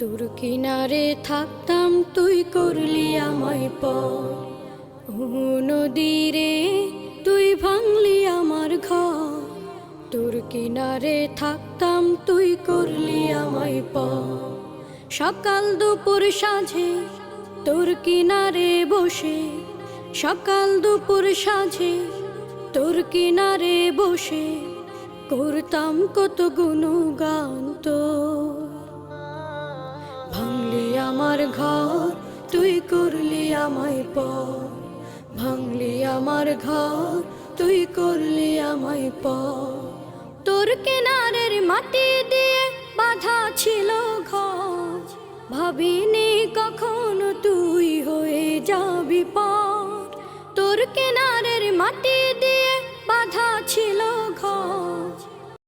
তোর কিনারে থাকতাম তুই করলি আমায় পর, নদীরে তুই ভাঙলি আমার ঘর। তোর কিনারে থাকতাম তুই করলি আমায় পর। সকাল দুপুর সাঁঝে তোর কিনারে বসে, সকাল দুপুর সাঁঝে তোর কিনারে বসে করতাম কত গুণগান তোর। ভাঙলি আমার ঘর তুই করলি আমায় পর, ভাঙলি আমার ঘর তুই করলি আমায় পর। তোর কিনারের মাটি দিয়ে বাঁধা ছিল ঘর, ভাবিনি কখনো তুই হয়ে যাবি পার। তোর কিনারের মাটি